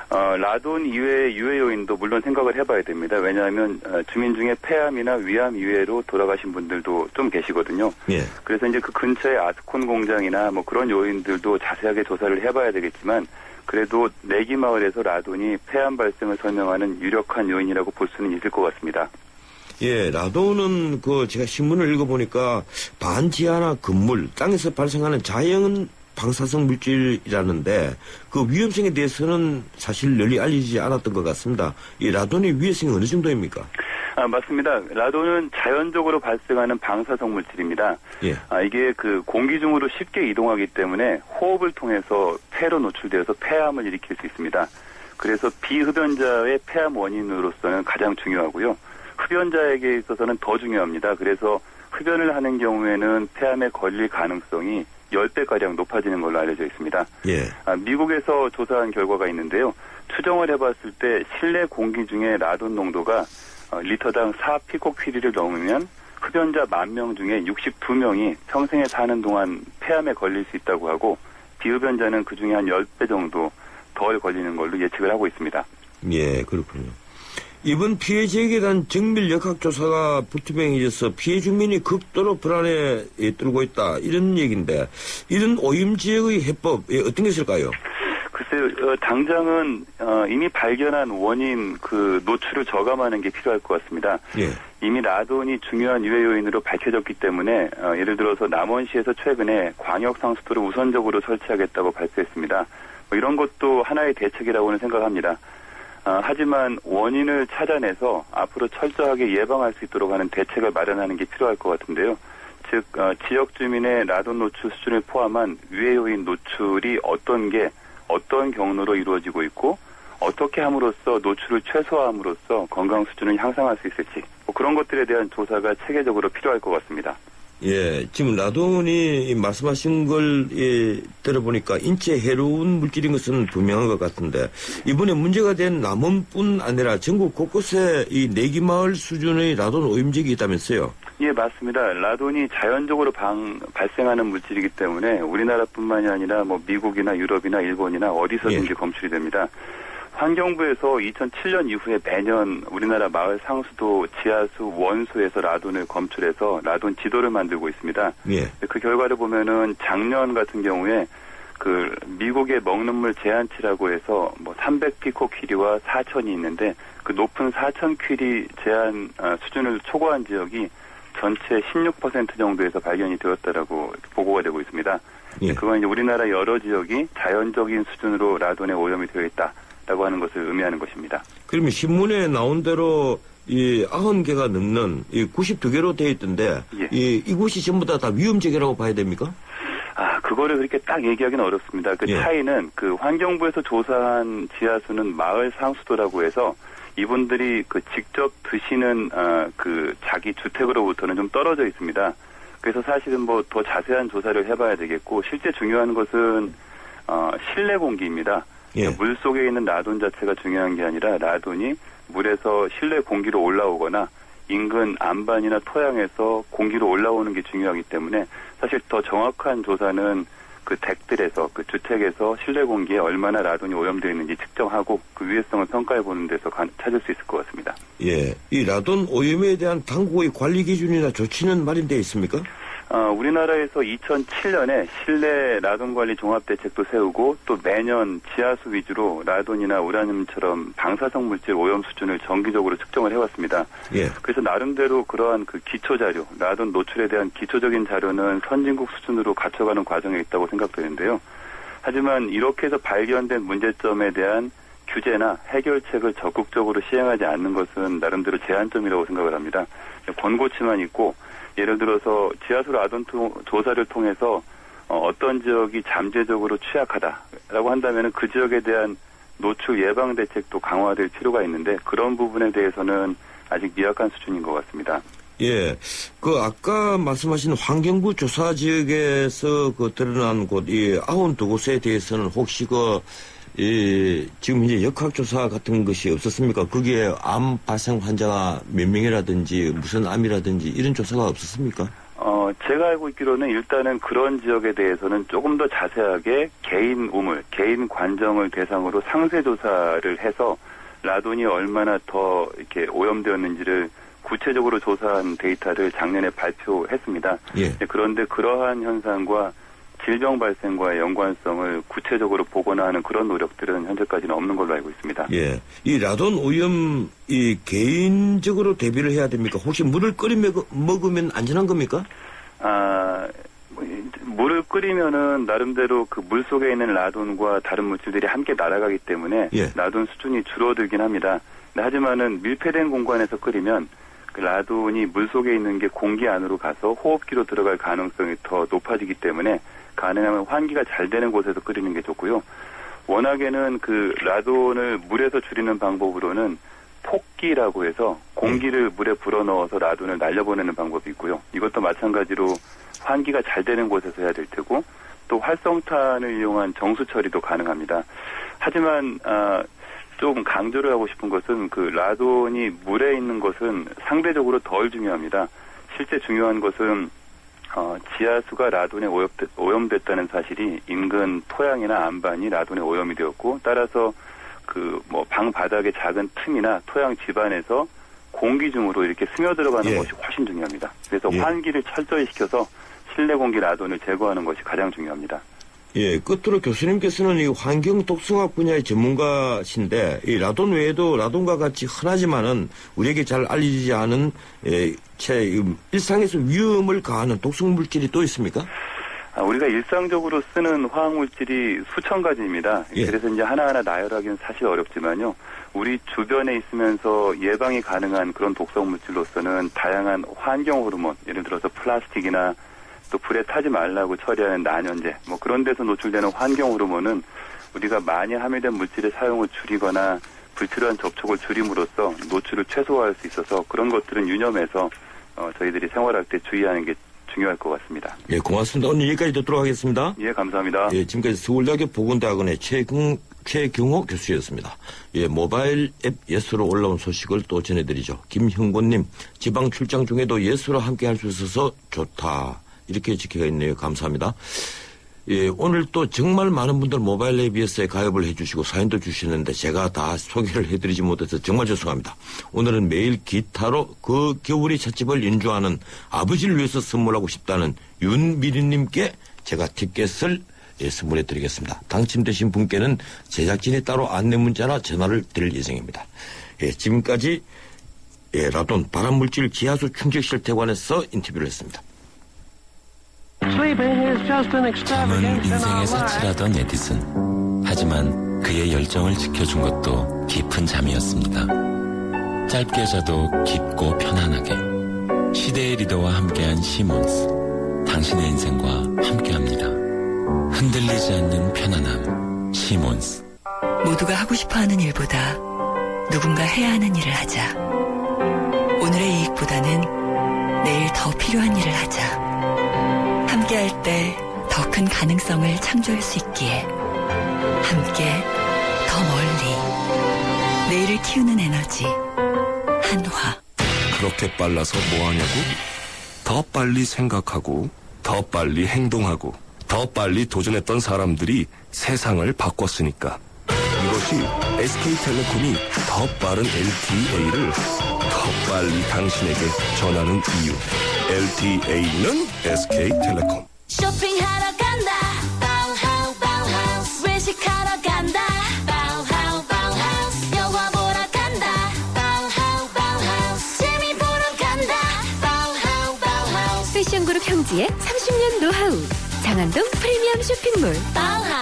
라돈 이외의 유해 요인도 물론 생각을 해봐야 됩니다. 왜냐하면 주민 중에 폐암이나 위암 이외로 돌아가신 분들도 좀 계시거든요. 예. 그래서 이제 그 근처에 아스콘 공장이나 뭐 그런 요인들도 자세하게 조사를 해봐야 되겠지만 그래도 내기 마을에서 라돈이 폐암 발생을 설명하는 유력한 요인이라고 볼 수는 있을 것 같습니다. 예, 라돈은 제가 신문을 읽어보니까 반지하나 금물, 땅에서 발생하는 자연 방사성 물질이라는데 그 위험성에 대해서는 사실 널리 알려지지 않았던 것 같습니다. 이 라돈의 위해성이 어느 정도입니까? 맞습니다. 라돈은 자연적으로 발생하는 방사성 물질입니다. 예. 이게 그 공기 중으로 쉽게 이동하기 때문에 호흡을 통해서 폐로 노출되어서 폐암을 일으킬 수 있습니다. 그래서 비흡연자의 폐암 원인으로서는 가장 중요하고요. 흡연자에게 있어서는 더 중요합니다. 그래서 흡연을 하는 경우에는 폐암에 걸릴 가능성이 10배가량 높아지는 걸로 알려져 있습니다. 예. 미국에서 조사한 결과가 있는데요. 추정을 해봤을 때 실내 공기 중에 라돈 농도가 리터당 4피코퀴리를 넘으면 흡연자 10,000명 중에 62명이 평생에 사는 동안 폐암에 걸릴 수 있다고 하고 비흡연자는 그중에 한 10배 정도 덜 걸리는 걸로 예측을 하고 있습니다. 예, 그렇군요. 이번 피해 지역에 대한 정밀 역학조사가 불투명해져서 피해 주민이 극도로 불안에 떨고 있다. 이런 얘기인데 이런 오염 지역의 해법 어떤 게 있을까요? 글쎄요. 당장은 이미 발견한 원인 노출을 저감하는 게 필요할 것 같습니다. 예. 이미 라돈이 중요한 유해 요인으로 밝혀졌기 때문에 예를 들어서 남원시에서 최근에 광역 상수도를 우선적으로 설치하겠다고 발표했습니다. 이런 것도 하나의 대책이라고는 생각합니다. 하지만 원인을 찾아내서 앞으로 철저하게 예방할 수 있도록 하는 대책을 마련하는 게 필요할 것 같은데요. 즉 지역 주민의 라돈 노출 수준을 포함한 유해 요인 노출이 어떤 경로로 이루어지고 있고 어떻게 함으로써 노출을 최소화함으로써 건강 수준을 향상할 수 있을지 그런 것들에 대한 조사가 체계적으로 필요할 것 같습니다. 예, 지금 라돈이 말씀하신 걸 들어보니까 인체에 해로운 물질인 것은 분명한 것 같은데 이번에 문제가 된 남원뿐 아니라 전국 곳곳에 이 내기마을 수준의 라돈 오염지역이 있다면서요? 예, 맞습니다. 라돈이 자연적으로 발생하는 물질이기 때문에 우리나라뿐만이 아니라 미국이나 유럽이나 일본이나 어디서든지 검출이 됩니다. 환경부에서 2007년 이후에 매년 우리나라 마을 상수도, 지하수, 원수에서 라돈을 검출해서 라돈 지도를 만들고 있습니다. 예. 그 결과를 보면은 작년 같은 경우에 미국의 먹는 물 제한치라고 해서 300피코퀴리와 4,000이 있는데 그 높은 4,000퀴리 제한 수준을 초과한 지역이 전체 16% 정도에서 발견이 되었다라고 보고가 되고 있습니다. 예. 그건 이제 우리나라 여러 지역이 자연적인 수준으로 라돈에 오염이 되어 있다라고 하는 것을 의미하는 것입니다. 그러면 신문에 나온 대로 90개가 넘는 92개로 되어 있던데 예. 이곳이 전부 다 위험지역이라고 봐야 됩니까? 그거를 그렇게 딱 얘기하기는 어렵습니다. 예. 차이는 환경부에서 조사한 지하수는 마을 상수도라고 해서 이분들이 직접 드시는 자기 주택으로부터는 좀 떨어져 있습니다. 그래서 사실은 더 자세한 조사를 해봐야 되겠고 실제 중요한 것은 실내 공기입니다. 예. 물 속에 있는 라돈 자체가 중요한 게 아니라 라돈이 물에서 실내 공기로 올라오거나 인근 안반이나 토양에서 공기로 올라오는 게 중요하기 때문에 사실 더 정확한 조사는 댁들에서 주택에서 실내 공기에 얼마나 라돈이 오염되어 있는지 측정하고 그 위해성을 평가해 보는 데서 찾을 수 있을 것 같습니다. 예, 이 라돈 오염에 대한 당국의 관리 기준이나 조치는 마련되어 있습니까? 우리나라에서 2007년에 실내 라돈 관리 종합대책도 세우고 또 매년 지하수 위주로 라돈이나 우라늄처럼 방사성 물질 오염 수준을 정기적으로 측정을 해왔습니다. 예. 그래서 나름대로 그러한 기초 자료, 라돈 노출에 대한 기초적인 자료는 선진국 수준으로 갖춰가는 과정에 있다고 생각되는데요. 하지만 이렇게 해서 발견된 문제점에 대한 규제나 해결책을 적극적으로 시행하지 않는 것은 나름대로 제한점이라고 생각을 합니다. 권고치만 있고 예를 들어서 지하수 라돈 조사를 통해서 어떤 지역이 잠재적으로 취약하다라고 한다면 그 지역에 대한 노출 예방 대책도 강화될 필요가 있는데 그런 부분에 대해서는 아직 미약한 수준인 것 같습니다. 예, 그 아까 말씀하신 환경부 조사 지역에서 그 드러난 곳, 이 92곳에 대해서는 혹시 지금 이제 역학조사 같은 것이 없었습니까? 거기에 암 발생 환자가 몇 명이라든지 무슨 암이라든지 이런 조사가 없었습니까? 제가 알고 있기로는 일단은 그런 지역에 대해서는 조금 더 자세하게 개인 우물, 개인 관정을 대상으로 상세 조사를 해서 라돈이 얼마나 더 이렇게 오염되었는지를 구체적으로 조사한 데이터를 작년에 발표했습니다. 예. 그런데 그러한 현상과 질병 발생과의 연관성을 구체적으로 보거나 하는 그런 노력들은 현재까지는 없는 걸로 알고 있습니다. 예. 이 라돈 오염, 개인적으로 대비를 해야 됩니까? 혹시 물을 끓여 먹으면 안전한 겁니까? 물을 끓이면은 나름대로 그 물 속에 있는 라돈과 다른 물질들이 함께 날아가기 때문에 예. 라돈 수준이 줄어들긴 합니다. 하지만은 밀폐된 공간에서 끓이면 그 라돈이 물 속에 있는 게 공기 안으로 가서 호흡기로 들어갈 가능성이 더 높아지기 때문에 가능하면 환기가 잘 되는 곳에서 끓이는 게 좋고요. 워낙에는 그 라돈을 물에서 줄이는 방법으로는 폭기라고 해서 공기를 물에 불어넣어서 라돈을 날려보내는 방법이 있고요. 이것도 마찬가지로 환기가 잘 되는 곳에서 해야 될 테고 또 활성탄을 이용한 정수 처리도 가능합니다. 하지만 좀 강조를 하고 싶은 것은 그 라돈이 물에 있는 것은 상대적으로 덜 중요합니다. 실제 중요한 것은 지하수가 라돈에 오염됐다는 사실이 인근 토양이나 안반이 라돈에 오염이 되었고 따라서 방 바닥의 작은 틈이나 토양 집안에서 공기 중으로 이렇게 스며들어가는 예. 것이 훨씬 중요합니다. 그래서 예. 환기를 철저히 시켜서 실내 공기 라돈을 제거하는 것이 가장 중요합니다. 예, 끝으로 교수님께서는 이 환경 독성학 분야의 전문가신데 이 라돈 외에도 라돈과 같이 흔하지만은 우리에게 잘 알려지지 않은 일상에서 위험을 가하는 독성 물질이 또 있습니까? 우리가 일상적으로 쓰는 화학물질이 수천 가지입니다. 예. 그래서 이제 하나하나 나열하기는 사실 어렵지만요. 우리 주변에 있으면서 예방이 가능한 그런 독성 물질로서는 다양한 환경 호르몬, 예를 들어서 플라스틱이나 또 불에 타지 말라고 처리하는 난연제, 그런 데서 노출되는 환경 호르몬은 우리가 많이 함유된 물질의 사용을 줄이거나 불필요한 접촉을 줄임으로써 노출을 최소화할 수 있어서 그런 것들은 유념해서 저희들이 생활할 때 주의하는 게 중요할 것 같습니다. 예, 고맙습니다. 오늘 여기까지 듣도록 하겠습니다. 예, 감사합니다. 예, 지금까지 서울대학교 보건대학원의 최경호 교수였습니다. 예, 모바일 앱 예스로 올라온 소식을 또 전해드리죠. 김형곤님, 지방 출장 중에도 예스로 함께 할 수 있어서 좋다. 이렇게 지켜가 있네요. 감사합니다. 예, 오늘 또 정말 많은 분들 모바일 앱 예스에 가입을 해주시고 사연도 주시는데 제가 다 소개를 해드리지 못해서 정말 죄송합니다. 오늘은 매일 기타로 그 겨울이 찻집을 연주하는 아버지를 위해서 선물하고 싶다는 윤미리님께 제가 티켓을 선물해드리겠습니다. 당첨되신 분께는 제작진이 따로 안내 문자나 전화를 드릴 예정입니다. 예, 지금까지 라돈 발암물질 지하수 충격실태 관해서 인터뷰를 했습니다. 잠은 인생의 사치라던 에디슨. 하지만 그의 열정을 지켜준 것도 깊은 잠이었습니다. 짧게 자도 깊고 편안하게. 시대의 리더와 함께한 시몬스. 당신의 인생과 함께합니다. 흔들리지 않는 편안함. 시몬스. 모두가 하고 싶어하는 일보다 누군가 해야 하는 일을 하자. 오늘의 이익보다는 내일 더 필요한 일을 하자. 함께할 때 더 큰 가능성을 창조할 수 있기에 함께 더 멀리 내일을 키우는 에너지 한화. 그렇게 빨라서 뭐하냐고? 더 빨리 생각하고 더 빨리 행동하고 더 빨리 도전했던 사람들이 세상을 바꿨으니까. 이것이 SK텔레콤이 더 빠른 LTA를 더 빨리 당신에게 전하는 이유. LTA는 SK텔레콤. 쇼핑하러 간다. 바우하우스. 외식하러 간다. 바우하우스. 영화 보러 간다. 바우하우스. 재미 보러 간다. 바우하우스. 패션그룹 형지의 30년 노하우. 장안동 프리미엄 쇼핑몰. 바우하우스.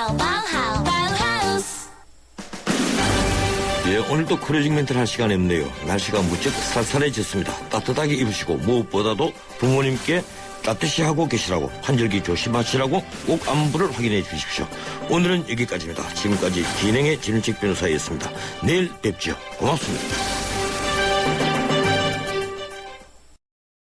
예, 오늘도 크루징 멘트를 할 시간이 없네요. 날씨가 무척 쌀쌀해졌습니다. 따뜻하게 입으시고 무엇보다도 부모님께 따뜻이 하고 계시라고, 환절기 조심하시라고 꼭 안부를 확인해 주십시오. 오늘은 여기까지입니다. 지금까지 진행의 진은책 변호사였습니다. 내일 뵙죠. 고맙습니다.